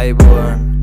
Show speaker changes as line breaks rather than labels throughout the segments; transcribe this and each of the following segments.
ආයිබෝන්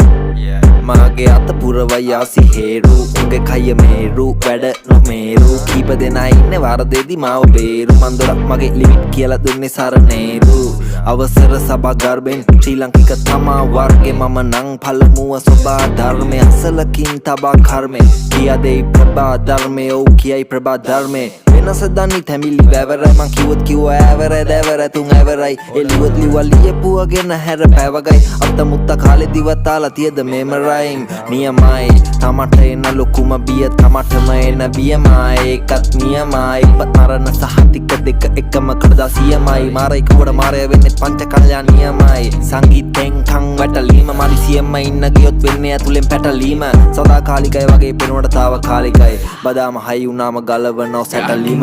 මාගේ අත පුරවයාසි හේරු උගේ කය මේරු වැඩ නොමේරු කීප දෙනා ඉන්නේ වරදෙදි මාව බේරු මන්දොරක් මගේ ලිමිට් කියලා දුන්නේ සරනේරු අවසර සභා ගර්භෙන් ශ්‍රී ලංකික තමා වර්ගේ මම නං පළමුව සබා ධර්මය අසලකින් තබා කර්මය කියාදේ ප්‍රභා ධර්මය ඔව් කියයි ප්‍රභා ධර්මය වෙනස දනි තැමිලි වැවරයි මං කිව්වොත් කිව්ව ඇවර දැවර තුන් ඇවරයි එලිවොත් ලිව්වා ලියපුවගෙන හැර පැවගයි අත්ත මුත්ත කාලේ දිවතාලා තියද මෙම රයිම් නියමයි තමට එන ලොකුම බිය තමටම එන බියමයි ඒකත් නියමයි පත් මරණ සහතික දෙක එකම කඩදා සියමයි මාරයි කවඩ මාරය වෙන්නේ පංච කල්යා නියමයි සංගීතෙන් කං වැටලීම මරි සියම ඉන්න ගියොත් වෙන්නේ ඇතුලෙන් පැටලීම සදාකාලිකයි වගේ පෙනුවට තාවකාලිකයි බදාම හයි වුණාම ගලවනෝ සැටලීම
ඉත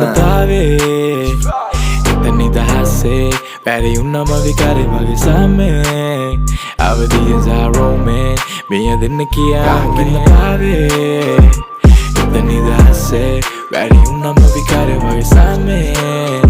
නිදහසේ පැරි උන්නම විකාරි වගේ සමේ අවදිය සාරෝමෙන් මෙය දෙන්න කියා ගින්න පාවේ ඉත නිදහසේ පැරි උන්නම විකාරි වගේ සමේ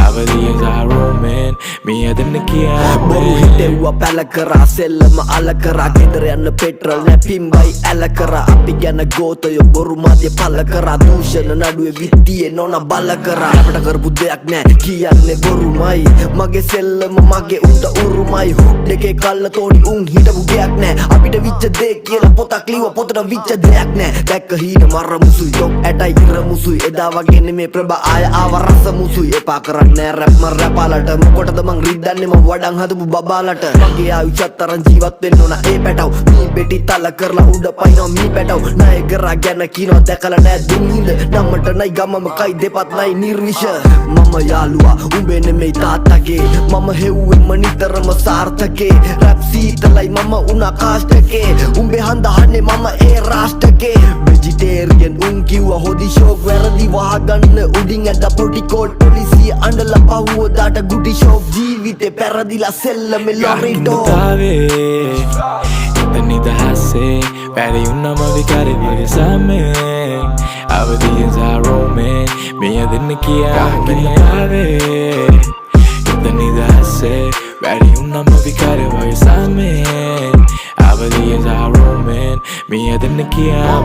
අවදිය සාරෝමෙන් මෙය දෙන්න කියා
බොරු හිටෙව්වා පැල කරා සෙල්ලම අල කරා ගෙදර යන්න පෙට්‍රල් නැපිම්බයි ඇල කරා අපි ගැන ගෝතයෝ බොරු මාධ්‍ය පල කරා දූෂණ නඩුවේ විත්තියේ නොන බල කරා අපට කරපු දෙයක් නෑ කියන්නේ බොරුමයි මගේ සෙල්ලම මගේ උන්ට උරුමයි හුඩ් එකේ කල්ල තෝඩි උන් හිටපු ගයක් නෑ අපිට විච්ච දේ කියලා පොතක් ලිව්ව පොතට විච්ච දෙයක් නෑ දැක්ක හීන මර මුසුයි ඩොක් ඇටයි ඉර මුසුයි එදා වගේ නෙමේ ප්‍රභා ආය ආව රස මුසුයි එපා කරන්නේ රැප් මර රැපාලට මොකටද මං රිද්දන්නේ මම වඩන් හදපු බබාලට මගේ ආයුෂත් තරන් ජීවත් වෙන්න ඕන ඒ පැටව මේ බෙටි තල කරලා උඩ පයින්නවා මේ පැටව ණය කරා ගැන කියනවා දැකලා නෑ දුන් හිඳ නම්මට නයි ගමම කයි දෙපත් නයි නිර්විෂ මම යාළුවා උඹේ නෙමෙයි තාත්තගේ මම හෙව්වෙම නිතරම සාර්ථකේ රැප් සීතලයි මම උනා කාෂ්ඨකේ උඹේ හඳහන්නේ මම ඒ රාෂ්ඨකේ වෙජිටේරියන් උන් කිව්වා හොදි ෂෝක් වැරදි වහගන්න උඩින් ඇද්ද පොඩි කෝඩ් පොලිසිය අඬලා පහුව දාට ගුටි ෂෝක් ජීවිතේ පැරදිලා සෙල්ලමේ ලොරිටෝ
ඉත නිදහසේ පැරි උන්නම විකාරි වගේ සමේ අවදිය සාරෝමෙන් මෙය දෙන්න කියා ගින්න පාවේ ඉත නිදහසේ පැරි උන්නම විකාරි වගේ සමේ අවදිය සාරෝමෙන් මෙය දෙන්න කියා